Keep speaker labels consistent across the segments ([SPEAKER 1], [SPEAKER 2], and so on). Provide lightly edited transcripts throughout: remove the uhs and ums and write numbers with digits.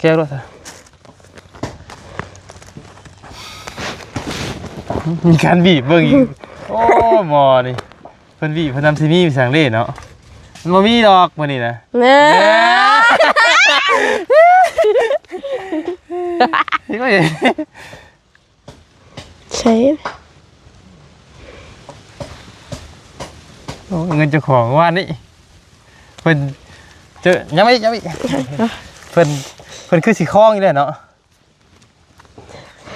[SPEAKER 1] ก้วด้วยมีการบีบเบิ่งอีกโอ้หมอนี่เพิ่นบีบเพิ่นทำซีมี่ไปสั่งเล่เนาะมันบ่มีดอกมื้อนี้นะนี่ก็เห็น
[SPEAKER 2] ใช่
[SPEAKER 1] โอ้เงินเจ้าของว่านี่เพิ่นเจอยังไม่เพิ่นคือสิคล้องอยู่แล้วเนาะ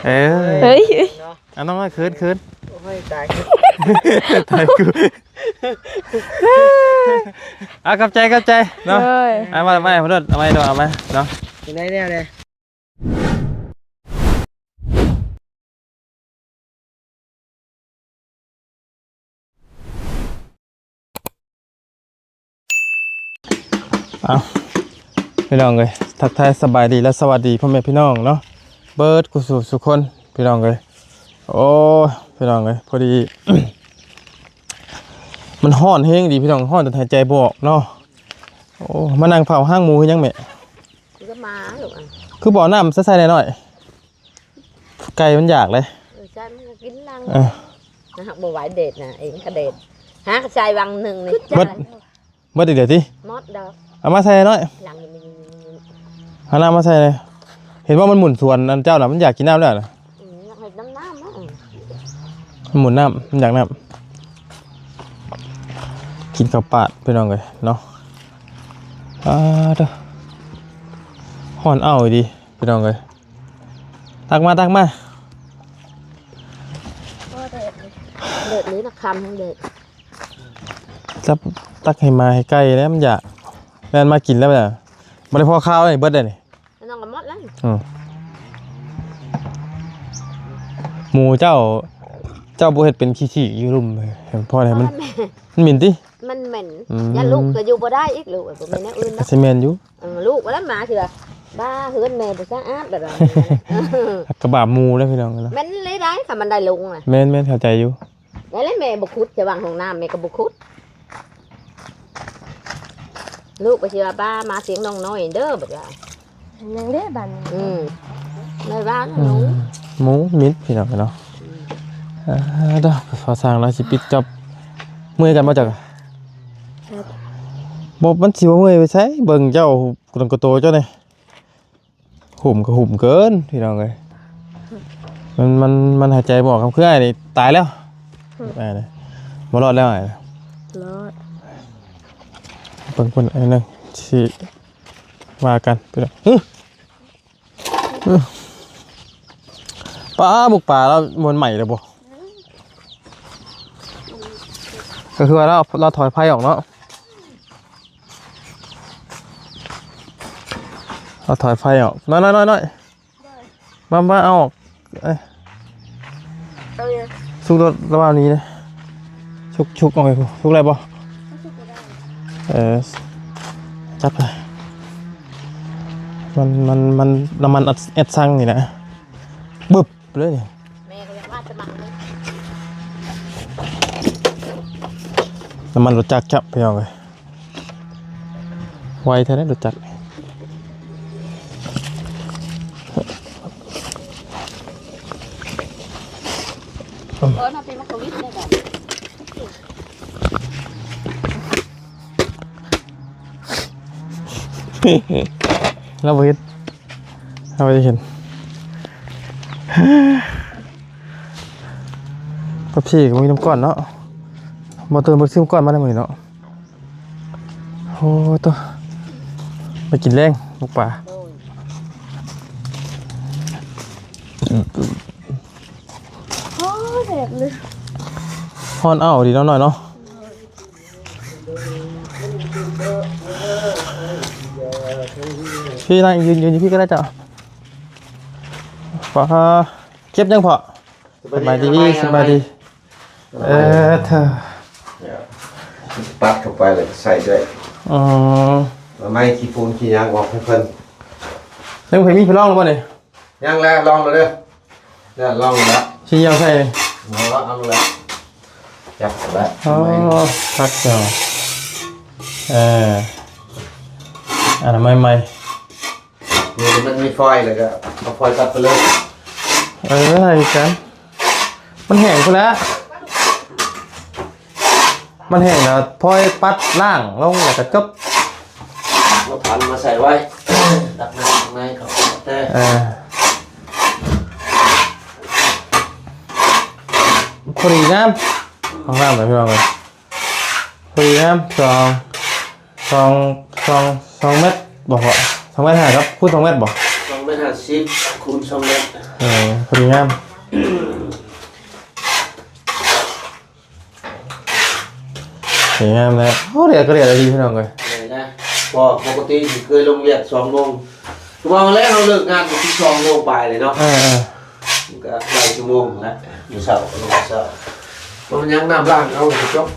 [SPEAKER 1] เฮ้ยอันน้องคืน
[SPEAKER 3] โอ้ยตาย
[SPEAKER 1] กูกับใจเนาะเอามาไม่เนาะ
[SPEAKER 3] อยู่ไหนเนี่ยเลย
[SPEAKER 1] พี่น้องเลยทักทายสบายดีและสวัสดีพ่อแม่พี่น้องเนาะเบิร์ดกุศลสุคนพี่น้องเลยโอ้พี่น้องเลยพอดี มันห้อนเฮงดีพี่น้องห้อนจนหายใจบออกเนาะโอ้มานั่งเผาห้างหมูยังแม่
[SPEAKER 3] ก็มาหรอก
[SPEAKER 1] คือบ่อน้ำใส่หน่อยไก่มันอยากเลย
[SPEAKER 3] ใช่มันกินลังนะฮะบ่ไหวเด็ดนะเองกระเด็ดฮะกระชายวังหนึ่งนี่
[SPEAKER 1] เมื่อเดี๋ยวที่
[SPEAKER 3] มดดอก
[SPEAKER 1] เอามาใส่หน่อยหาน้ำมาใส่เลยเห็นว่ามันหมุนสวนอันเจ้าน่ะมันอยากกินน้ำด้วยนะ
[SPEAKER 3] อยากให้น้ำนะ
[SPEAKER 1] มันหมุนน้ำมันอยากน้ำกินข้าวปาดไปน้องเลยเนาะเด้อห่อนเอาดีไปน้องเลยตักมา
[SPEAKER 3] เด็ดนี้นะคำทั้งเด็ด
[SPEAKER 1] จับตักให้มาให้ใกล้แล้วมันอยากแม่นมากินแล้วเนี่ยมันได้พอข้าวเลยเบิดเลยนี่
[SPEAKER 3] น้องกับมดแล้ว
[SPEAKER 1] หมูเจ้าบุเห็ดเป็นขี้ๆอยู่รุ่มเลยเห็นพ่อไหนมันเหม็นดิ
[SPEAKER 3] มันเหม็นอย่าลูกก็อยู่บ่ได้อีกลูกบ่แม่นอื่นนะ
[SPEAKER 1] ซีเมนอยู่
[SPEAKER 3] ลูกแล้วหมาเถื่อบ้าเฮือนแม่บ่สะอาดแบบนั้น
[SPEAKER 1] กระบะหมูแล้วพี่น้อง
[SPEAKER 3] แม่นเลยได้ค่ะมันได้ลุงน่ะ
[SPEAKER 1] แม่นเข้าใจอยู่
[SPEAKER 3] แล้วแม่บ่ขุดจะวางห้องน้ำแม่ก็บ่ขุดลูกไปเชื่อบ้ามาเสียงน้องน้อยเด้อแบบว่า
[SPEAKER 2] ยังได้บัน
[SPEAKER 3] ในบ้านห
[SPEAKER 1] มูมิดพี่น้องเนาะเด้อพอสร้างแล้วสิปิดจบเมื่อยกันมาจากบอกมันสิว่าเมื่อยไปใช้เบิ่งเจ้ากุนกโตเจ้าเนี่ยหุ่มก็หุ่มเกินพี่น้องเลยมันหายใจบอกคำเคลื่อนนี่ตายแล้วนี่มารอดแล้วไง
[SPEAKER 2] รอด
[SPEAKER 1] เบิ่งคนไอ้นึงสิมากันไปแล้วปลาบุกป่าแล้วมวนใหม่เลยบ่ก็คือว่าเราถอยไพ่ออกเนาะเราถอยไฟออกน้อยมาเอาออกชุกรถระหว่างนี้เลยชุกออกไปชุกอะไรบ่จับเลยมันน้ำมันแอดซังนี่นะบึบเลยน้ำมันรถจักรจับไปเอาเลยไวแท้ๆรถจักร
[SPEAKER 3] มาเป็นมักกะวิทได้แบบ
[SPEAKER 1] เราไปเห็นกับพี่ก็มีน้ำก้อนเนาะมาเติมมาซื้อก้อนมาได้ไหมเนาะโอ้ตัวไปกินแรงลูกป่า
[SPEAKER 2] เด็ดเลย
[SPEAKER 1] ฮอนเอาดีน้อยเนาะพี่นั่งยืนพี่ก็ได้จ้ะพอเก็บยังพอสบายดีเธอ
[SPEAKER 4] ปัดเข้าไปเลยใส่ด้วยไม่ขี้ปูนขี้ยางออกให้เพิ่น
[SPEAKER 1] เรื่องเพลงมีเพลงร้องหรือเปล่าเนี่ย
[SPEAKER 4] ยังแล้วลองเลยเนี่ยลองแล้ว
[SPEAKER 1] ชี้ยาวใช่
[SPEAKER 4] เอาแล้วจับแล้ว
[SPEAKER 1] พักเจ้าอันนั้นไม่
[SPEAKER 4] นี่มันมีฟอยล์เลยก็เอาฟอยล์ตัดไปเลย
[SPEAKER 1] อะไรกันมันแห้งไปแล้วมันแห้งแล้วพอยปัดล่างลงแล้วก็จบ
[SPEAKER 4] มาพันมาใส่ไว้ ดักน้ำข้างในเขาแต่
[SPEAKER 1] พอดีน้ำของน้ำหน่อยพี่น้องเลยพอดีน้ำ2 เมตรบอกว่า2 เมตรหาครับพูด2 เมตรบอก
[SPEAKER 4] 250 คูณ 2 เมตร
[SPEAKER 1] พอดีน้ำสวยงามแล้วโอ้เรียกก็เรียกอะไรดีพี่น้องเลย
[SPEAKER 4] เลยนะพอปกติเคยลงเรียน2 โมงชั่วโมงแรกเราเลิกงานที่2 โมงไปเลยเนาะก็หลายชั่วโมงแล้วอยู่เสาร์มันยังน้ำล่างเอาไปจบ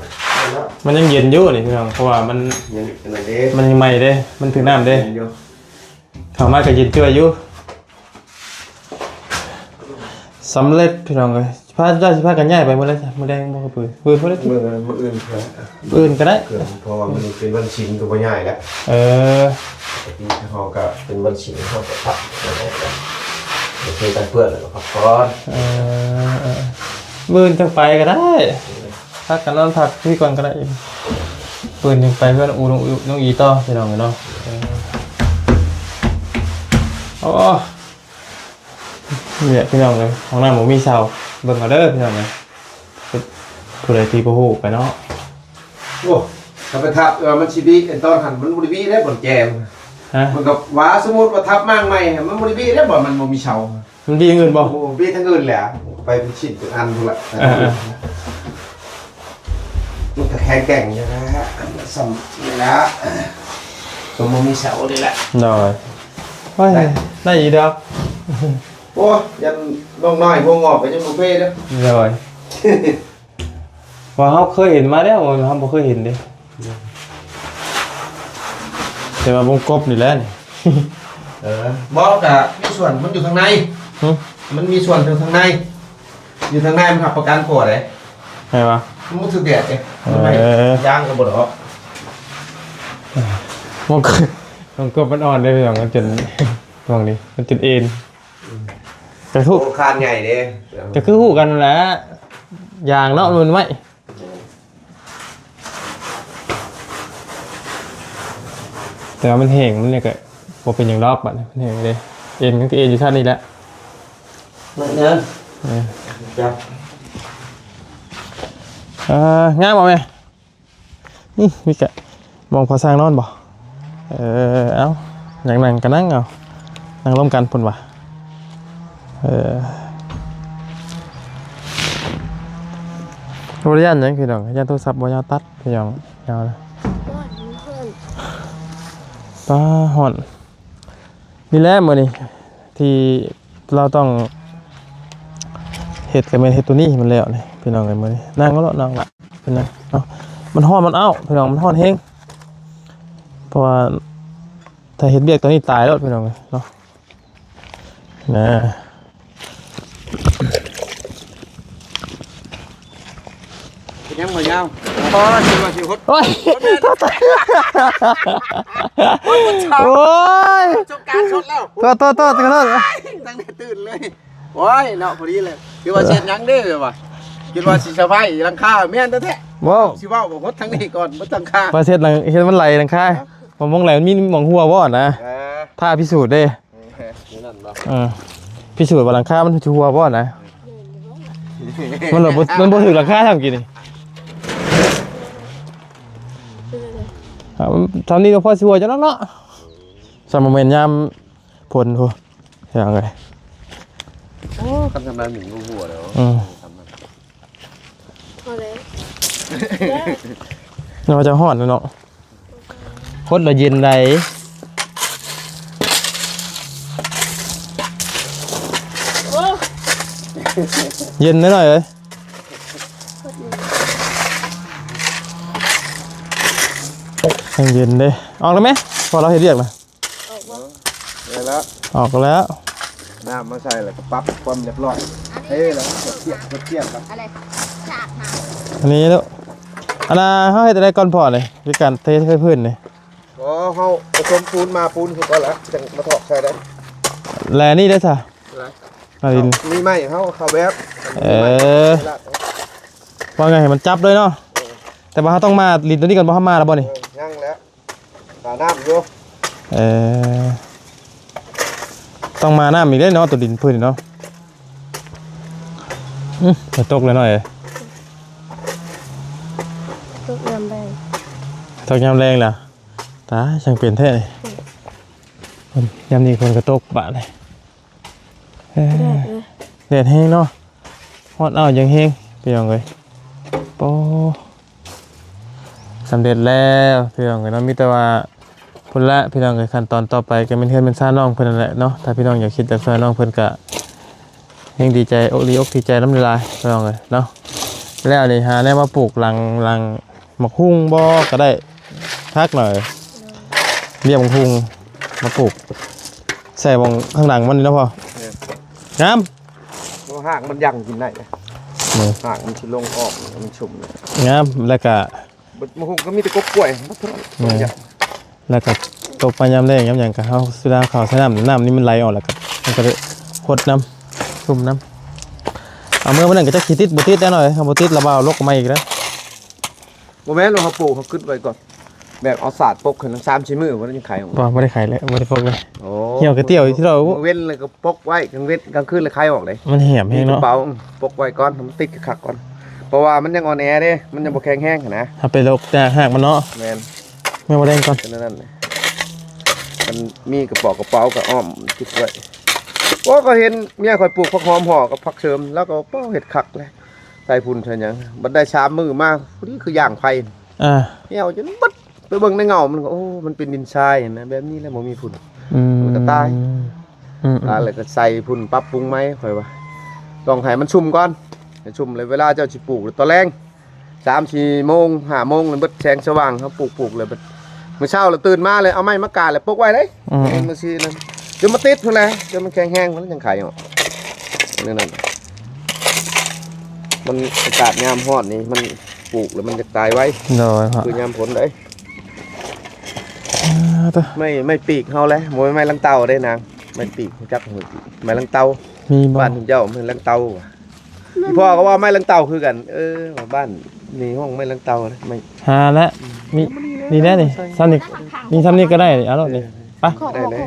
[SPEAKER 1] มันยังเย็นอยู่นี่พี่น้องเพราะว่ามัน
[SPEAKER 4] ยังอะไรเด้
[SPEAKER 1] มันยังใหม่เด้มันถึงน้ำเด้เข้ามาก็เย็นเจืออยู่สำเร็จพี่น้องเลยพาเจ้าสิพากันย้ายไปมื้อไรจ้ะมื้อแดงบ่กระปืนปืนบ่ได้
[SPEAKER 4] มืออื่นครับ
[SPEAKER 1] ปืนก็ได้
[SPEAKER 4] เพราะว่ามันเป็นวันชิงตัวใหญ่แล้ว ที่เขาก็เป็นวันชิงเขาก็พักโอเคกันเพื่อนแล้วก็พักก่อน
[SPEAKER 1] ปืนจังไปก็ได้พักกันนอนพักพี่ก่อนก็ได้ปืนจังไปเพื่อนน้องอีต่อพี่น้องเนาะโอ้เนี่ยพี่น้องเลยห้องน้ำผมมีเสาเบิ่งเอาเด้อพี่น้องเลยผู้ใดที่บ่ฮู้ไปเนาะ
[SPEAKER 4] โอ้ถ้าไปทับมันชีบีตอนหันมันบริบีได้บ่นแจม
[SPEAKER 1] ฮะ
[SPEAKER 4] มันกับว่าสมมติว่าทับมากไหมมันบริบีได้บ่มันบ่มีเชา
[SPEAKER 1] มันดีเงินบ่
[SPEAKER 4] บีทั้งอื่นแหละไปเป็นชิ้นเป็นอันพุ่นละมันก็แข็งแกร่งอยู่นะฮะสัมนี่ละตัวมันมีเสานี่แหละ
[SPEAKER 1] หน่อยโอ้ยได้อีกดอก
[SPEAKER 4] โอ้ยันน้องน้อยพวงงอกไปยังบุฟเฟ่เด้อ
[SPEAKER 1] หน่อยว่าเขาเคยเห็นมาแล้วเขาบ่เคยเห็นเด้แต่ว่าวงกบนี่แหละนี่
[SPEAKER 4] บอกอะมีส่วนมันอยู่ข้างในมันมีส่วนอยู่ข้างในอยู่ข้างในมันหับประกันปวดเลย
[SPEAKER 1] ไงวะ
[SPEAKER 4] มันถือแดดเลยย่างกับบดออก
[SPEAKER 1] วงกบมันอ่อนเลยพี่น้องมันจนตรงนี้มันจนเอ็นแต่ทุก
[SPEAKER 4] โอ้คานใหญ่เด้
[SPEAKER 1] จะคือหูกันแหละอย่างเนาะมันไม่แต่ว่ามันแห้งมันเนี่ยก็บ่เป็นอย่างรอบบัดมันแห้งเลยเอ็นก็เอ็นอยู่ท่านนี้แหละ
[SPEAKER 4] นั่นเองจับ
[SPEAKER 1] ง่ายบ่แม่นี่มีกะมองพอสร้างนอนบ่เอ้าอย่างนั่งก็นั่งเอานั่งร่วมกันพุ่นว่ะโทรยันยังคือดอกยันโทรศัพท์บ่ยาวตัดพี่น้องยาวเลยป้าห่อนมีแล้วมื้อนี้ที่เราต้องเฮ็ดก็แม่นเฮ็ดตัวนี้มันแล้วนี่พี่น้องเอ้ยมื้อนี้นั่งก็นั่งละเป็นนั่งเนาะมันฮ้อนมันอ้าวพี่น้องมันฮ้อนแฮงเพราะว่าถ้าเฮ็ดเบียกตัวนี้ตายแล้วพี่น้องเอ้ยเนาะนะ
[SPEAKER 4] ยังเหมือนยังพอชิวชิวฮด
[SPEAKER 1] โอ้ยโอ้ย
[SPEAKER 4] จบการชดแล้ว
[SPEAKER 1] โทษ
[SPEAKER 4] ตั้งแต่ตื่นเลยโอ้ยเนาะพอดีเลยคิดว่าเช็ดยังได้เลยว่ะคิดว่าสิสบายหลังคาแม่นแท้ๆ
[SPEAKER 1] ว้าว
[SPEAKER 4] สิว่าบอกฮดทั้งนี้ก่อนบ่ตั้งคา
[SPEAKER 1] มาเช็ดหลังเฮ็ดมันไหลหลังคาผมมองไหลมันมีหม่องหัวบ่นะถ้าพิสูจน์เด้
[SPEAKER 4] นั่นบ่
[SPEAKER 1] พิสูจน์ว่าหลังคามันหัวบ่นะมันบ่ถึงหลังคาทำกี่นี่ทำนี่ก็พอสิหัวจังเนาะสมัยเมนยามผลหัวอย่างไร
[SPEAKER 4] คันทำได้หมิ่นหัวแล้ว
[SPEAKER 2] พอแล้ว
[SPEAKER 1] เราจะห่อนเนาะโคตรละเย็นใดเย็นนิดหน่อยเลยยังเย็นเด้ออกแล้วไหมพอเราเห็นเรียกนะ
[SPEAKER 4] ได้แล้ว
[SPEAKER 1] ออกแล้ว
[SPEAKER 4] น้ำมาใส่แล้วก็ปรับความเรียบร้อยเฮ้ยแล้วเทียบครับ
[SPEAKER 3] อะไรฉากหา
[SPEAKER 1] อันนี้แล้วอันน่ะเขาให้แต่ได้ก้อนพอเลยวิการเทพื้นเลย
[SPEAKER 4] อ๋อเขาผสมปูนมาปูนคือก่อนละจังมาถอกใส่ได้
[SPEAKER 1] แลนี่ได้จ้ะมาดิน
[SPEAKER 4] มีไหมเขาแบบ
[SPEAKER 1] ว่าไงมันจับเลยเนาะแต่ว่าเขาต้องมาลินตัวนี้ก่อนเพราะเขามาแล้วบ่นี่
[SPEAKER 4] ยั่งแล้วตาน้ำอยู่
[SPEAKER 1] ต้องมาน้ำอีกได้เนาะตัวดินพื้นเนาะจะตกเลยหน่อย
[SPEAKER 2] ตกน้ำแรง
[SPEAKER 1] ตกยามแรงล่ะตาช่างเปลี่ยนแท้เลยยามนี้คนก็ตกบะเลยแดดแห้งเนาะฮอดเอายังแห้งเพียงเลยโป้สำเร็จแล้วเพียงเลยเนาะมีแต่ว่าพุ่นละพี่น้องเลยขั้นตอนต่อไปก็เป็นเพื่อนเป็นซ่าน้องเพิ่นนั่นแหละเนาะถ้าพี่น้องอยากคิดจะช่วยน้องเพิ่นก็ยังดีใจอกดีอกดีใจน้ำลายพี่น้องเลยเนาะแล้วนี่หาแนวมาปลูกหลังหมกฮุ้งบ่ก็ได้ทักหน่อยเรียกหมกฮุ้งมาปลูกใส่บงข้างหลังมันนี่นะพ่องาม
[SPEAKER 4] ตัวห่างมันยั่งกินได้
[SPEAKER 1] นี่
[SPEAKER 4] ห่างมันชิลงออกมันชุ่มเลย
[SPEAKER 1] งามแล้วก็
[SPEAKER 4] มันคงก็มีแต่กบกล้วยมันเท่าไหร่
[SPEAKER 1] แล้วก็ตกปลายามแรงยามหยังก็เฮาสุดาข้าวใส่น้ำนี่มันไหลออกแล้วก็มันก็ได้หดน้ำชุ่มน้ำเอาเมื่อวันนั้นก็จะขี้ติดบ่ติดแน่หน่อยเอาบ่ติดระบายลกออกมาอีกแล้ว
[SPEAKER 4] โมเมนต์เราปลูกเขาขึ้นไปก่อนแบบเอาศาสตร์ปกขึ้นทั้ง3 ชิ้นมือว่าจะขายออก
[SPEAKER 1] บ่ได้ขายเลยบ่ได้พกเลย
[SPEAKER 4] โอ้
[SPEAKER 1] เหี่ยวกระเตี้ยวที่เรา
[SPEAKER 4] เว้นเลยก็ปกไว้กลางเว้นกลางคืนเลยขายออกเลย
[SPEAKER 1] มันแหมแฮง
[SPEAKER 4] กระ
[SPEAKER 1] เนาะ
[SPEAKER 4] เป๋าปกไว้ก่อนมันติดขักก่อนเพราะว่ามันยังอ่อนแอเด้มันยังบ่แข็งแห้งนะ
[SPEAKER 1] ถ้าไปลกแต่หากมันเนาะ
[SPEAKER 4] แมน
[SPEAKER 1] แม่บ่แดงก่อน
[SPEAKER 4] เป็นนั่นมันมีกระเป๋กับอ้อมติดไว้โอ้ก็เห็นเมียคอยปลูกผักหอมห่อกับผักเสริมแล้วก็เป้าเห็ดขักเลยใส่พุ่นใช่ยังบัดได้ชามมือมากนี่คือย่างไฟ เหี่ยวจนบัดไปเบิ่งในเงามันก็โอ้มันเป็นดินทรายนะแบบนี้แล้วบ่มีพุ่น มันก็ตาย อะไรก็ใส่พุ่นปรับปรุงไหมค่อยว่าต้องให้มันชุ่มก่อนให้ชุ่มเลยเวลาเจ้าสิปลูกตอนแรง3-4 โมง5 โมงเลยเบิดแสงสว่างเขาปลูกเลยเมื่อเช้าเราตื่นมาเลยเอาไม้มากาดเลยปกไว้เลยมันสินั่นเดี๋ยวมาติดพุ่นแหละเดี๋ยวมันแข็งแห้งมันยังไข่ออกนั่นมันอากาศยามร้อนนี่มันปลูกแล้วมันจะตายไว้
[SPEAKER 1] โดย
[SPEAKER 4] คือยามฝนได้ไม่ปีกเฮาเลยมวยไม้ลังเตาได้นางไม่ปีกจักหัวปีกไม้ลังเตา
[SPEAKER 1] มีบ่
[SPEAKER 4] บ้านเจ้าไม้ลังเตาพี่พ่อก็ว่าไม้ลังเตาคือกันว่าบ้านนี่ห้องไม้ลังเตาไม่
[SPEAKER 1] หาแล้วมีนี่แน่นี่ซ้ำนี่มีซ้ำนี่ก็ได้เอาแล้วนี่ไป
[SPEAKER 2] ของ
[SPEAKER 4] ได้
[SPEAKER 2] หม
[SPEAKER 4] เลย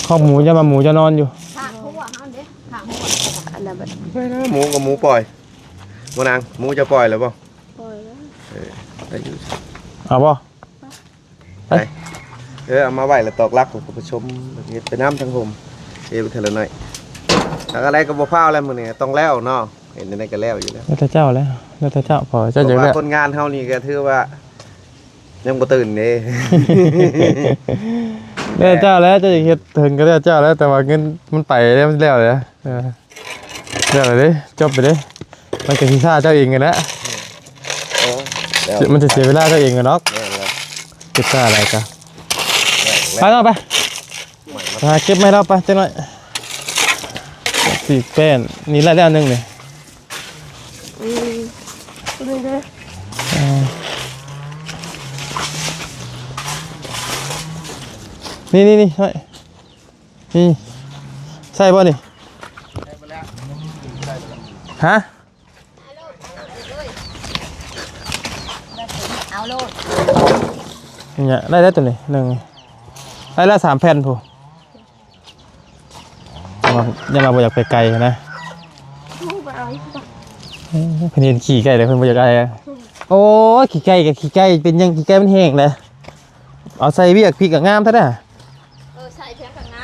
[SPEAKER 2] ของหมู
[SPEAKER 1] คอกหมูจะมาหมูจะนอนอยู่
[SPEAKER 3] ข้างหัวเฮาเด้ข้างหัว
[SPEAKER 2] อันนั้นแบบ
[SPEAKER 4] ไม่นะหมูกับหมูปล่อยบ่นางหมูจะปล่อยหรือเปล่า
[SPEAKER 2] ปล่อยแล้ว
[SPEAKER 4] ได้อยู่
[SPEAKER 1] เอาบ่
[SPEAKER 4] เอามาไว้แล้วตอกลักผมก็ไปชมเฮ็ดไปน้ำทั้งผมไปเทละหน่อยแล้วอะไรก็บ่ฟ้าวแล้วมื้อนี้ต้องแล้วเนาะเห็นได้ก็แล้วอยู่แล้ว
[SPEAKER 1] แล้วแต่เจ้าแล้วแล้วแต่เจ้าพอเจ้า
[SPEAKER 4] เพ
[SPEAKER 1] เยอะ
[SPEAKER 4] ราะ
[SPEAKER 1] แล้ว
[SPEAKER 4] ว่าคนงานเฮานี่ก็ถือว่ายังบ่ตื่นเด้
[SPEAKER 1] แล้วแต่เจ้าแล้วเจะเฮ็ดถึงก็แล้วเจ้าแล้วแต่ว่าเงินมันไปแล้วมันแล้วเลยแล้วเลยจบไปเลยมันก็สิซ่าเจ้าเองกันนะมันจะเสียเวลาเจ้าเองกันเนาะเก็บซ่าอะไรกันไปเนาะไปเก็บไม่เราไปจังหน่อยสีแป้นนี่ละแล้วนึงนี่
[SPEAKER 2] เลยเลย
[SPEAKER 1] นี่นี่เฮ้ยนี่ใช่ป่ะนี่ฮะ
[SPEAKER 3] เอาโลด
[SPEAKER 1] เนี่ยได้แล้วตัวนี้หนึ่งได้แล้ว3 แผ่นผู้ยังมาบ่อยากไปไกลนะ
[SPEAKER 2] ลูกไปเอาอีกป่ะ
[SPEAKER 1] เพิ่นเห็นขี่ไก่เลยเพิ่นบ่อยากไกลโอ้ขี่ไก่กับขี่ไก่เป็นยังขี่ไก่มันแห้งเลยเอาใส่เบียกพริกกับงามเท่านั้น
[SPEAKER 3] ใส่เพียงกับน้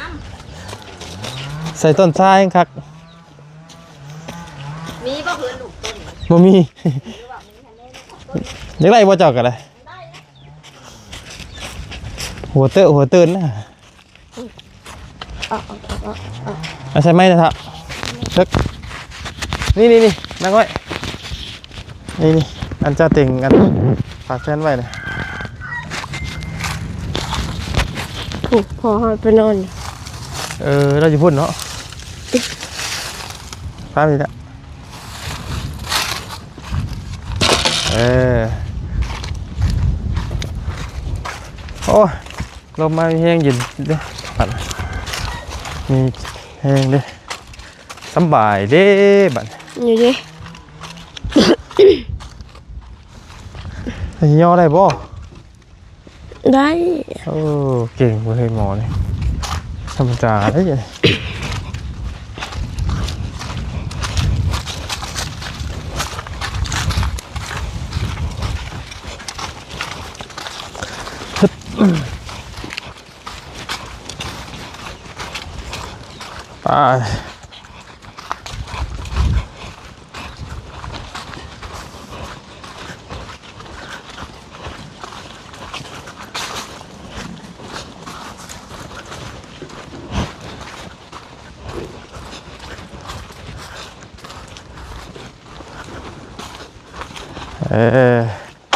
[SPEAKER 1] ใส่ต้นชายคัก
[SPEAKER 3] ำมีบ่เพื่อนลูกต้น
[SPEAKER 1] บ่มีอยากได้บ่เจ้าก็ได้หัวเตือนนะ เอาใช่ไหมนะครับลึกนี่นั่งไว้นี่อันเจ้าเต็งอันฝากแฟนไว้เลย
[SPEAKER 2] ถูกพอไปนอน
[SPEAKER 1] เราจะพูดเนาะป้ามีละโอ้ลมมาแห้งเย็นเด้อปัด มีแห้งเด้สบายเด้บัด
[SPEAKER 2] อยู่ดิ
[SPEAKER 1] ย่อได้บ่
[SPEAKER 2] ได้
[SPEAKER 1] โอ้เก่งเว้ยหมอนี่ธรรมดาเด้ยไป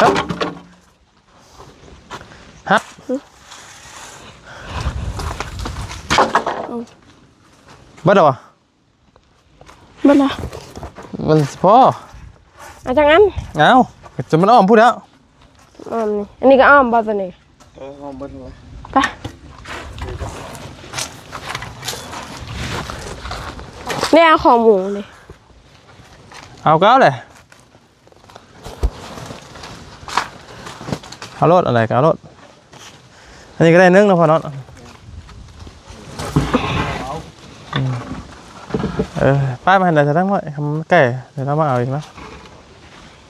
[SPEAKER 1] ครับฮับบัดเหรอ
[SPEAKER 2] บ้านละ
[SPEAKER 1] มันพอ
[SPEAKER 2] อาจารย์งั้น
[SPEAKER 1] เอาจะมันอ้อมพูดแล้ว
[SPEAKER 2] อ้อมนี่อันนี้ก็อ้อมบ้านตัวนี้
[SPEAKER 1] อ้อมบัดหัว
[SPEAKER 2] ไปนี่เอาของหมูนี่
[SPEAKER 1] เอาเก้าเลยเอารถอะไรก็เอารถอันนี้ก็ได้นึ่งนะพอน็อตป้ายมาเห็นอะไรจะตั้งไว้ทำแก่เดี๋ยวเรามาเอาอีกนะ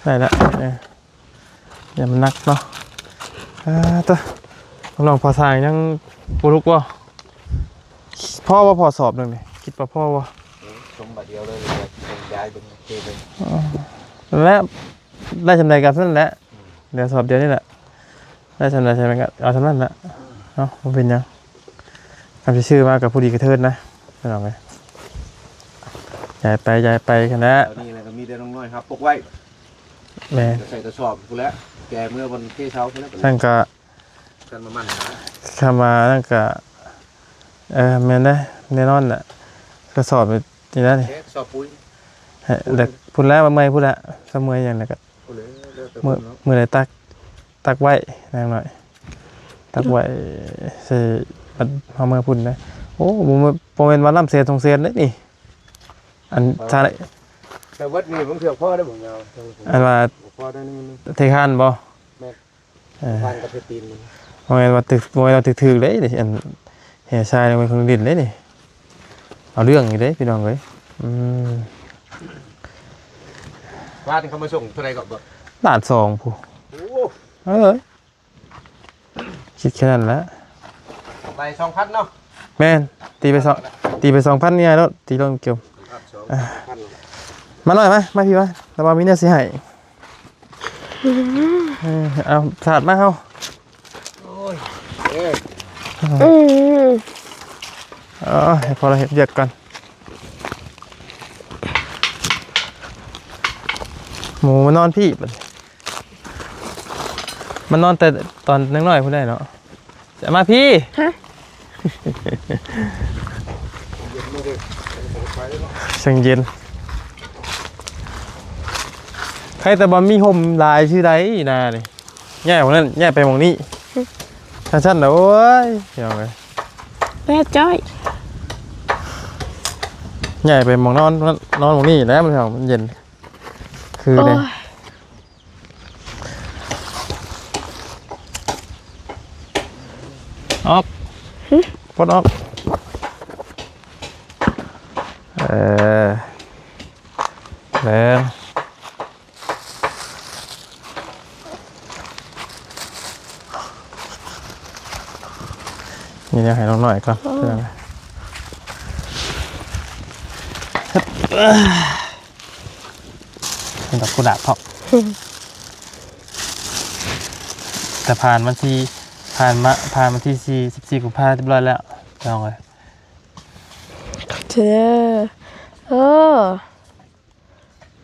[SPEAKER 1] ได้แล้วอย่ามันนักเนาะตัวลองพอสายยังปูลุกว่าพ่อว่าพอสอบหนึ่งเลยคิดว่าพ่อว่า
[SPEAKER 4] ชมบัดเดียวเลยย้ายเป็นเกเลย
[SPEAKER 1] แล้วได้จำได้กันนั่นแหละเดี๋ยวสอบเดียวนี่แหละได้จำได้ใช่ไหมกันเอาจำนั้นแหละเนาะมันเป็นยังคำชื่อมากับผู้ดีกระเทินนะไม่ต้องเลยย้ายไปกันแล้ว
[SPEAKER 4] นี่อะไรก็มีแต่น้องน้อยครับปกไว้
[SPEAKER 1] แม่
[SPEAKER 4] ใส่กระสอบกูแล้วแกเมื่อวันเช้ากูแล้ว
[SPEAKER 1] นั่นก็
[SPEAKER 4] กันมามั่น
[SPEAKER 1] คำมานั่นก็แม่นได้แน่นอนแหละกระสอบนี่นะนี่
[SPEAKER 4] สอบปุ้ย
[SPEAKER 1] แต่พูดแล้วเมื่อยพูดแล้วเสมออย่างไรก็เมื่อไรตักไว้นางหน่อยตักไว้ใส่เอาเมื่อพูดนะโอ้โมเมนต์วันล่ำเสียทงเสียนเลยนี่อันชา
[SPEAKER 4] แต่วัดนี่ผมเถื่อพ่อได้ผมยาว
[SPEAKER 1] อันว่า
[SPEAKER 4] พ่อได้นี่มัน
[SPEAKER 1] เทคานบ่
[SPEAKER 4] พันกับตีน
[SPEAKER 1] โมเมนต์ว่าเราถึกเลยนี่อันเหี่ยชายเป็นคนดินเลยนี่เอาเรื่องอยู่เลยพี่น้องเลย
[SPEAKER 4] ว่าที่เขามาส่งเท่าไรก่อนบ่
[SPEAKER 1] ล้านสองผู้
[SPEAKER 4] โอ้
[SPEAKER 1] คิดแค่นั้นแหละ
[SPEAKER 4] ใบ2,000เนาะ
[SPEAKER 1] แม่นตีไป2,000เนี่ยแล้วตีลงเกี่ยวมาหน่อยมาพี่มาแต่ว่ามีเนื้อสิให้เอาสาดมาเฮา
[SPEAKER 4] โอ้ย
[SPEAKER 1] ให้พอเราเห็นเยอะก่อนหมูมันนอนพี่มันนอนแต่ตอนน้อยๆพูดได้เนาะจะมาพี่
[SPEAKER 2] ฮะ
[SPEAKER 1] ช่างเย็นใครแต่บอมมีห่มลายชื่อใดนาเลยแย่ของนั้นแย่ไปมองนี้ชั้นๆนะโอ้ยเดี๋ยวไง
[SPEAKER 2] แม่จ้อย
[SPEAKER 1] แย่ไปมองนอนมองนี้แล้วมันเย็นคือเนี่ยออกปลดออกแล้วนี่เนี่ยให้น้องหน่อยก่อนเป็นดอกกุหลาบเพาะแต่ผ่านมาที่14กุมภาพันธ์เรียบร้อยแล้วลองเลย
[SPEAKER 2] เธอ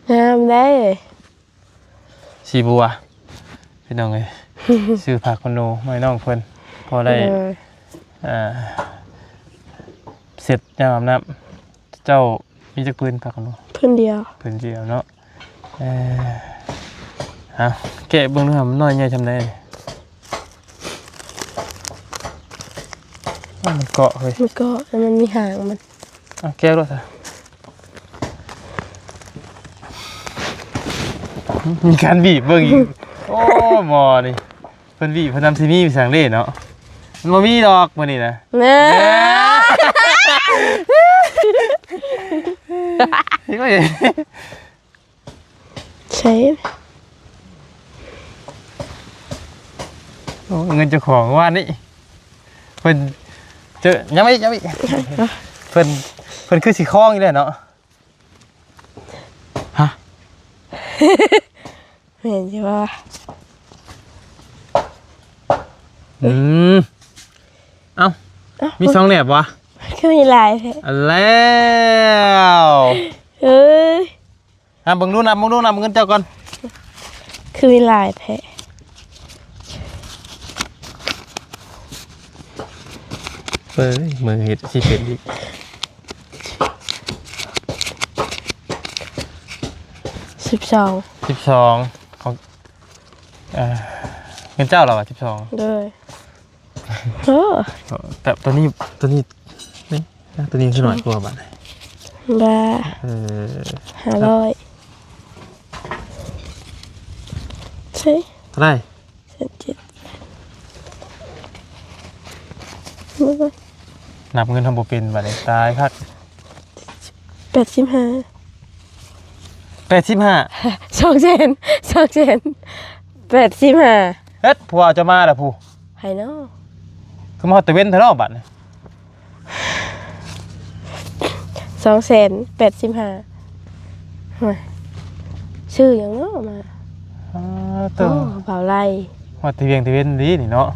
[SPEAKER 2] น้ำได้
[SPEAKER 1] ชีบัวพี่น้องเลยชื่อผักคอนโดไม่น้องเพิ่นพอได้เสร็จยามอาบน้ำเจ้ามีจักปืนผักคอนโด
[SPEAKER 2] เพื่อนเดียว
[SPEAKER 1] ปืนเดียวเนาะแกะเบิ่งดูครับมันน้อยใหญ่ทำได้มัน มันเกาะเฮ้ย
[SPEAKER 2] มันก็มันมีหางมัน
[SPEAKER 1] แก้วด้วยสิมีการบีบเบิ่งอีกโอ้หมอนี่เพิ่นบีบเพิ่นนำซีมี่ไปสั่งเล่เนาะมันบ่มีดอกมื้อนี้นะ
[SPEAKER 2] เน่
[SPEAKER 1] นี่ก็เห็น
[SPEAKER 2] ใช่
[SPEAKER 1] โอ้เงินเจ้าของว่านี่เพิ่นเจอยังไม่เพิ่นคือสิคล้องอยู่เลยเนาะฮะ
[SPEAKER 2] เห็นใช่ป่ะ
[SPEAKER 1] เอ้ามี2แหนบวะ
[SPEAKER 2] คือมีลายแท้
[SPEAKER 1] แล้ว
[SPEAKER 2] เอ้ย
[SPEAKER 1] เบิ่งดูนะเงินเจ้าก่อน
[SPEAKER 2] คือมีลายแท้
[SPEAKER 1] เฮ้ยมือเฮ็ดสิเป็นอีก
[SPEAKER 2] 12
[SPEAKER 1] 12ของเงินเจ้าเหรอวะ12
[SPEAKER 2] เลยเออ
[SPEAKER 1] แต่ตัวนี้นี่ตัวนี้คือหน่อยกว่าบาท
[SPEAKER 2] บ้า
[SPEAKER 1] 500
[SPEAKER 2] ใช่
[SPEAKER 1] เท่าไหร่
[SPEAKER 2] 7
[SPEAKER 1] นับเงินทำบ่เป็นบาทตายคัก
[SPEAKER 2] 85
[SPEAKER 1] 85
[SPEAKER 2] 200,000 85
[SPEAKER 1] เฮ็ดผัวจะมาแล้วผู้
[SPEAKER 2] ให้เนาะ
[SPEAKER 1] คือมาฮอดตะเว้นเท่าเนาะบัดนี่
[SPEAKER 2] 285ชื่อหยังเนาะมา
[SPEAKER 1] ตัว
[SPEAKER 2] เบาไล่
[SPEAKER 1] ฮอดตะเวียงตะเว้นดีนี่เนาะ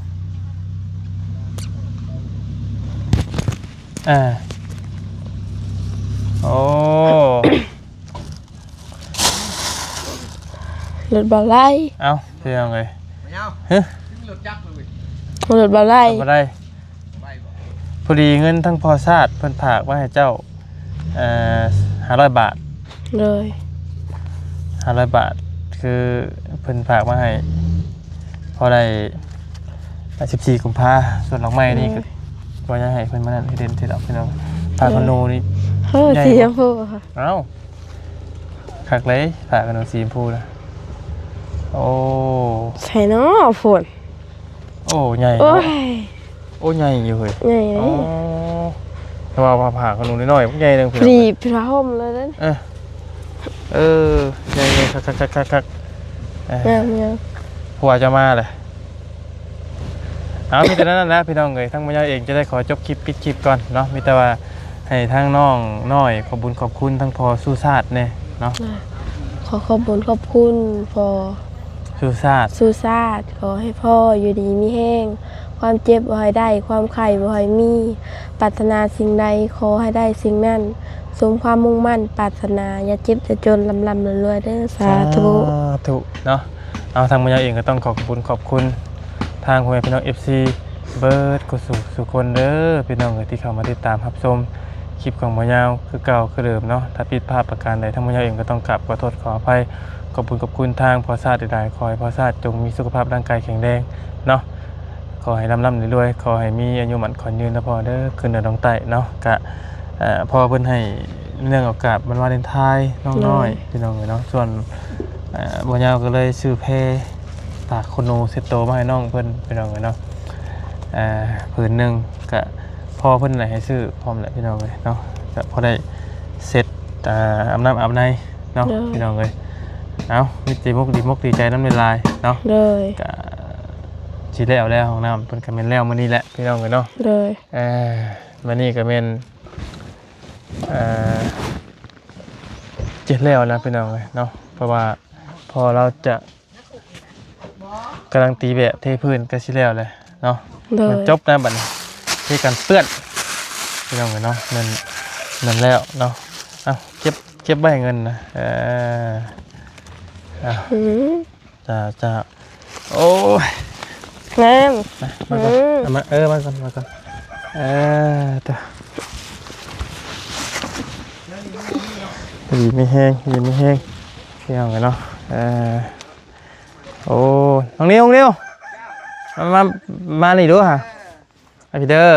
[SPEAKER 1] โอ้
[SPEAKER 2] รถเบาไล่
[SPEAKER 1] เอ้าเพียงเลยฮะ
[SPEAKER 2] รถเบาไล่
[SPEAKER 1] ทำอะไรพอดีเงินทั้งพอชาติเพิ่นฝากไว้ให้เจ้า500 บาท
[SPEAKER 2] เลย
[SPEAKER 1] 500 บาทคือเพิ่นฝากมาให้พอได้14 กุมภาส่วนดอกไม้นี่ก็ว่าจะให้เพิ่นมานั่นให้เด่นที่ดอกพี่น้องฝากคอนโดนี่
[SPEAKER 2] เฮ้ยสีชมพูค่ะ
[SPEAKER 1] เอ้าคักเลยฝากคอนโดสีชมพูนะโอ้
[SPEAKER 2] ใส่เนาะฝน
[SPEAKER 1] โอ้ใหญ่
[SPEAKER 2] โอ้ย
[SPEAKER 1] โอ้ใหญ่อยู่เฮ้ย
[SPEAKER 2] ใหญ่เล
[SPEAKER 1] อ๋อย แต่ว่าผ่าคอนโดน้อยๆพวกใหญ่นึงพี่
[SPEAKER 2] ป
[SPEAKER 1] น้อง
[SPEAKER 2] รีพระห่มเลยนั่น
[SPEAKER 1] ใหญ่ๆคัก
[SPEAKER 2] ยัง
[SPEAKER 1] ผัวจะมาเลยเอามีแต่นั้นแหละพี่น้องเลยทั้งมายาเองจะได้ขอจบคลิปปิดคลิปก่อนเนาะมีแต่ว่าให้ทั้งน้องน้อยขอบคุญขอบคุณทั้งพอสู้ชาติเนี่ยเนาะ
[SPEAKER 2] ขอขอบคุณพ่อ
[SPEAKER 1] สู้ชาติ
[SPEAKER 2] สุชาติขอให้พ่ออยู่ดีมีแห้งความเจ็บบ่ให้ได้ความไข่บ่ให้มีปรารถนาสิ่งใดขอให้ได้สิ่งนั้นสมความมุ่งมั่นปรารถนาอย่าเจ็บอย่าจนลำรวยๆเด้อสาธุ
[SPEAKER 1] ถูกเนาะเอาทางมายาเองก็ต้องขอบคุณทางพ่อแม่พี่น้อง FC เบิร์ดกุศลสุคนเด้อพี่น้องที่เข้ามาติดตามรับชมคลิปของมายาวคือเก่าคือเดิมเนาะถ้าผิดพลาดประการใดทางมายาเองก็ต้องกราบขอโทษขออภัยขอบคุณทางพอชาติใดๆขอให้พอชาติจงมีสุขภาพร่างกายแข็งแรงเนาะขอให้ร่ำรวยขอให้มีอายุมั่นขวัญยืนนะพอเด้อขึ้นเหนือดองไต้เนาะกะพอเพิ่นให้เรื่องโอกาสวันวาเลนไทน์น้องน้อยพี่น้องเนาะส่วนบ่ยาวก็เลยซื้อเพตากโคโนเซตโตมาให้น้องเพิ่นพี่น้องเนาะผืนหนึงก็พอเพิ่นให้ซื้อพร้อมแหละพี่น้องเลยเนาะก็พอได้เสร็จอาบน้ำอาบในเนาะพี่น้องเลยเอามีดีใจน้ำในลายเนาะ
[SPEAKER 2] เลย
[SPEAKER 1] ก็สิแล้วของน้ำเพิ่นก็แม่นแล้วมื้อนี้แหละพี่น้องเลยเนาะ
[SPEAKER 2] เลย
[SPEAKER 1] มื้อนี้ก็แม่นเจ็ดแล้วนะพี่น้องเลยเนาะเพราะว่าพอเราจะกำลังตีแบบเทพื้นก็สิแล้วเลยเนาะ
[SPEAKER 2] เลย
[SPEAKER 1] มันจบนะบัดนี้เทกันเปื้อนพี่น้องเลยเนาะนั่นแล้วเนาะเอาเก็บไว้เงินนะจ้าโอ้ย
[SPEAKER 2] งาม
[SPEAKER 1] มาก่อนเอามามาก่อนตัวดีไม่แห้งพี่น้องเลยเนาะโอ้น้องนิ้วมานี่ดูค่ะพี่เด้อ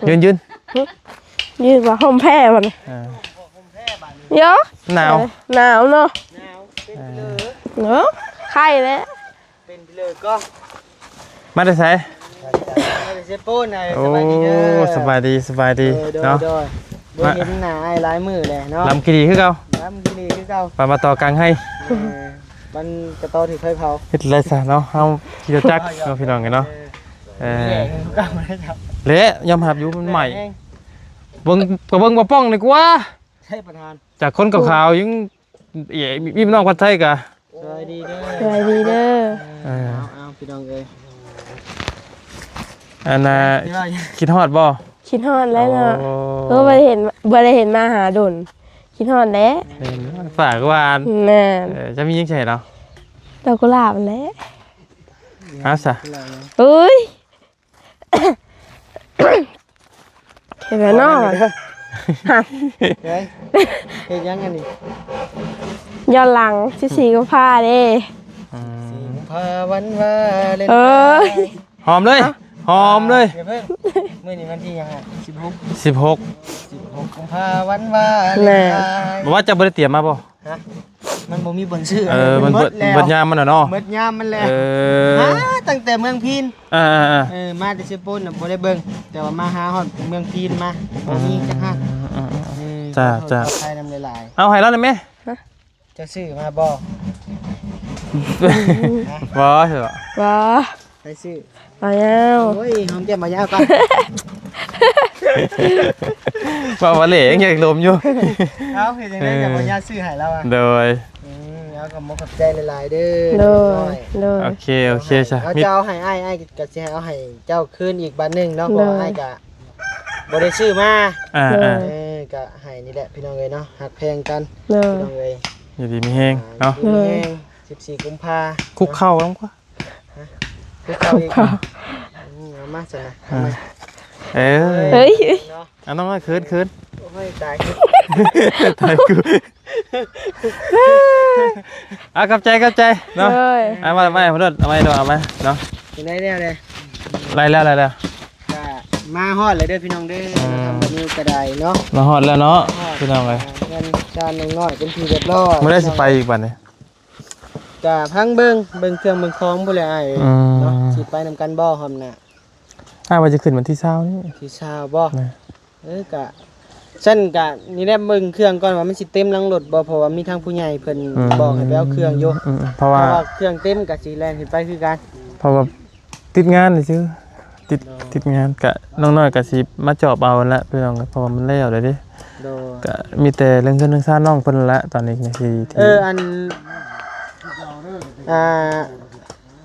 [SPEAKER 1] ยืน
[SPEAKER 2] ยืนว่าห่มแพร่มัน
[SPEAKER 1] อ่า
[SPEAKER 2] เยอะ
[SPEAKER 1] หนาว
[SPEAKER 2] หนาวเนาะ
[SPEAKER 5] หนาวเป็นเลย
[SPEAKER 2] เนาะไข่แล้ว
[SPEAKER 5] เป็นเลยก็
[SPEAKER 1] มาได้ไส
[SPEAKER 5] ไม่ได้เซโป้นไง
[SPEAKER 1] โอ้
[SPEAKER 5] สบายดีเด้อ
[SPEAKER 1] สบายดีเนาะ
[SPEAKER 5] โดยบ่เห็นหน้าไอ้หลายมือเลยเนาะ
[SPEAKER 1] ลำกีดีคือเก่า
[SPEAKER 5] น้ำกินดีคือเก่า
[SPEAKER 1] ปามาต่อกลางให้
[SPEAKER 5] มันกระโตที่เคยเผา
[SPEAKER 1] เฮ็ดไรซะเนาะเฮาขี่รถจักรเนาะพี่น้องกันเนาะเอ
[SPEAKER 5] แห
[SPEAKER 1] อ
[SPEAKER 5] งก็ไม่ได้จับ
[SPEAKER 1] เละยอมรับอยู่มันใหม่เบิ่งก็เบิ่งบ่ป้องดีกว่า
[SPEAKER 5] ใช่ประธาน
[SPEAKER 1] จากคนขาวๆยังมีพี่น้องคนไทยกะ
[SPEAKER 5] สวัสดีเด้อ
[SPEAKER 2] สวัสดีเด้อ
[SPEAKER 5] เอาพี่น้องเอ้ย
[SPEAKER 1] อันน่ะ
[SPEAKER 5] ที่ว่า
[SPEAKER 1] คิดฮอดบ่
[SPEAKER 2] คิดฮอดแล้วเนาะ
[SPEAKER 1] โอ้
[SPEAKER 2] ก็บ่ได้เห็นมาหาดนคิดฮอดแล้ว
[SPEAKER 1] เห็นฝากว่า
[SPEAKER 2] น่ะ
[SPEAKER 1] จะมียังใช่เนาะ
[SPEAKER 2] ดอกกุหลาบนั่นแหล้ว
[SPEAKER 1] เอาซะ
[SPEAKER 2] เอ้ยเห็นไหมเนาะ
[SPEAKER 5] เฮ้ยเฮ็ดยังไงนี่
[SPEAKER 2] ย้อนหลัง14กุมภาเด้
[SPEAKER 5] สิงพาวันวาเล่น
[SPEAKER 2] เอ้ย
[SPEAKER 1] หอมเลยหอมเลย
[SPEAKER 5] เดี๋ยวเพิ่นมื้อนี้วันที่ยังไง16
[SPEAKER 1] 16
[SPEAKER 5] กุมภาวันวาเล่นไทย
[SPEAKER 1] บอกว่าจะบ่ได้เตรียมมาบ่
[SPEAKER 5] ฮะมันบ่มีบนชื่อ
[SPEAKER 1] มัน
[SPEAKER 5] ห
[SPEAKER 1] เบิด
[SPEAKER 5] แล้ว
[SPEAKER 1] เบิดยามมันน่ะเนาะ
[SPEAKER 5] เบิดยามมันแล้ว
[SPEAKER 1] อ
[SPEAKER 5] ตั้งแต่เมืองพีน
[SPEAKER 1] อ่า
[SPEAKER 5] มาแต่เชฟปุ้นน่ะบ่ได้เบิ่งแต่ว่ามาหาฮอดเมืองพีนมาบ่มีจักฮะ
[SPEAKER 1] จ้า
[SPEAKER 5] ขอโทษขออภัยนำหลาย
[SPEAKER 1] เอาให้แล้วได้ไหม
[SPEAKER 5] ๆจะซื้อมาบ่
[SPEAKER 1] บ่เถอะ
[SPEAKER 2] ว้า
[SPEAKER 5] ไปซื้อ
[SPEAKER 2] มาแล้ว
[SPEAKER 5] โอ้ยหอมแก้มมายาวก่อน
[SPEAKER 1] ว่าเหล่ยังอยากลมอยู่
[SPEAKER 5] เอาเฮ็ดจังได๋จะบ่ยาซื้อให้แล้วอ่ะ
[SPEAKER 1] โดย
[SPEAKER 5] แล้วก็บ่ขอบใจหลายๆเด้อ
[SPEAKER 2] โดยโดย
[SPEAKER 1] โอเคจ้ะ
[SPEAKER 5] เอาเจ้าให้อ้ายก็สิให้เอาให้เจ้าคืนอีกบัดหนึงเนาะเพราะว่าอ้ายก็บ่ได้ซื้อมา
[SPEAKER 1] อ่า
[SPEAKER 5] ก็ให้นี่แหละพี่น้องเอ้ยเนาะหักแพงกัน
[SPEAKER 2] โดย
[SPEAKER 5] พี่น้องเอ้ย
[SPEAKER 1] อยู่ดีมีแฮงเนาะ
[SPEAKER 5] แห้ง14กุมภา
[SPEAKER 1] คุกเข้าแล้วกว่า
[SPEAKER 5] คุกเข่าอีกเอามาสินะเอามา
[SPEAKER 1] เอ้ย
[SPEAKER 2] เฮ้ย
[SPEAKER 5] เนาะ
[SPEAKER 1] อันต้องคืน
[SPEAKER 5] โอ้ยตาย
[SPEAKER 1] ตายกูกับใจเนาะ
[SPEAKER 2] เลย
[SPEAKER 1] เอามาพอดเอามาเนาะ
[SPEAKER 5] เป็นได้แล้วเลย
[SPEAKER 1] ไล่แล้ว
[SPEAKER 5] ก็มาฮอดเลยเด้อพี่น้องเด้อทำแบบนี้ก็ได้เนาะ
[SPEAKER 1] มาฮอดแล้วเนาะพี่น้องเลย
[SPEAKER 5] เงินจานน้อยๆเป็นทีเรียบร้อย
[SPEAKER 1] ไม่ได้สิไปอีกบัดนี้
[SPEAKER 5] ก็พังเบิ่งเครื่องเบิ่งของบ่เลยอ้ายเนาะสิไปนำกันบ่หอมน่ะ
[SPEAKER 1] ว่าจะขึ้นวันที่20นี่
[SPEAKER 5] ที่ชาวบ่ก็ฉันก็นี่แหละเบิ่งเครื่องก่อนว่ามันสิเต็มหลังรถบ่เพราะว่ามีทางผู้ใหญ่เพิ่นบอกให้ไปเอาเครื่องอยู่
[SPEAKER 1] เพราะว่า
[SPEAKER 5] เครื่องเต็มก็สิแล่นขึ้นไปคือกัน
[SPEAKER 1] เพราะว่าติดงานซื่อติดงานกะน้องน้อยกะสิมาจอบเอาละพี่น้องเพราะว่ามันแล้วเลยดิ
[SPEAKER 5] โดย
[SPEAKER 1] ก็มีแต่เรื่องเงินเรื่องซ่าน้องเพิ่นละตอนนี้ที่
[SPEAKER 5] อัน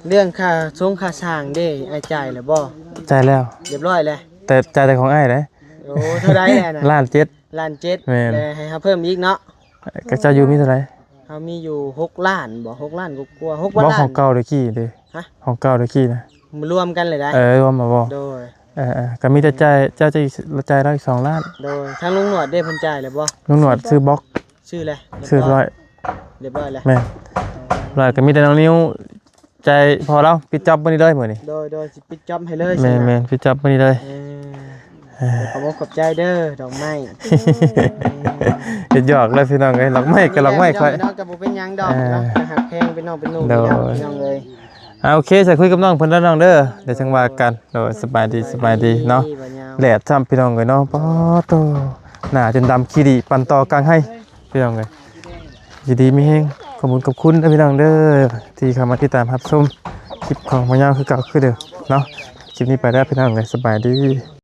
[SPEAKER 5] เรื่องค่าส่งค่าสร้างเด้ไอ้จ่ายแล้วบ่
[SPEAKER 1] จ่ายแล้ว
[SPEAKER 5] เรียบร้อยแล้ว
[SPEAKER 1] แต่จ่ายแต่ของอ้ายเด้
[SPEAKER 5] โอ้เท่าไรแหละนะ
[SPEAKER 1] ล้านเจ็ด
[SPEAKER 5] ล้านเจ็ด
[SPEAKER 1] แม่น
[SPEAKER 5] แต่ให้เฮาเพิ่มอีกเนาะ
[SPEAKER 1] ก็เจ้าอยู่มีเท่าไหร่
[SPEAKER 5] เฮามีอยู่6ล้านบ่6ล้านกว่าๆ6
[SPEAKER 1] บ่
[SPEAKER 5] ล้า
[SPEAKER 1] ข
[SPEAKER 5] น
[SPEAKER 1] องเก่าเด้อกี้เด้
[SPEAKER 5] ฮะ
[SPEAKER 1] ของเก่าเด้อกี้นะ
[SPEAKER 5] มารวมกันเลยได้
[SPEAKER 1] ว่ามาบ่
[SPEAKER 5] โดย
[SPEAKER 1] ก็มีแต่จ่ายเจ้าจะจ่ายแล้วอีก2ล้าน
[SPEAKER 5] โดยทางลุงหนวดได้เพิ่นจ่ายแล้วบ่
[SPEAKER 1] ลุงหนวดซื้อบล็อก
[SPEAKER 5] ชื่ออะไร
[SPEAKER 1] ซื้อร้อย
[SPEAKER 5] เรียบร้อยแล้ว
[SPEAKER 1] แม่นร้อยก็มีแต่น้องนิ้วใจายพอแล้วปิดจ็อบมื้อนี้เลยมื้อนี้
[SPEAKER 5] โดยสิปิดจ็อบให้เลย
[SPEAKER 1] แม่นปิดจ็อบมื้อนี้เลย
[SPEAKER 5] ขอบคุณขอบใจเด้อดอกไม้
[SPEAKER 1] เฮ็ดหยอกเลยพี่น้องเอ้ยหลอกไม้ก็หลอกไม้ค่อย
[SPEAKER 5] น้องก็บ่เป็นหยังดอกเนาะหักแพงเป็นน้องเป็นนุ่ง
[SPEAKER 1] โดย
[SPEAKER 5] พี่น้องเลย
[SPEAKER 1] โอเคจะคุยกับน้องเพิ่นแล้วน้องเด้อเดี๋ยวจังว่ากันโดยสบายดีเนาะแหลดซ้ำพี่น้องเอ้ยเนาะป๊อโตหน้าจนดำขี้ดีปั่นต่อกลางให้พี่น้องเอ้ยยินดีมีแฮงขอบคุณนะพี่น้องเด้อที่เข้ามาติดตามรับชมคลิปของพ่อยาวคือเก่าคือเดิมเนาะคลิปนี้ไปแล้วพี่น้องเอ้ยสบายดี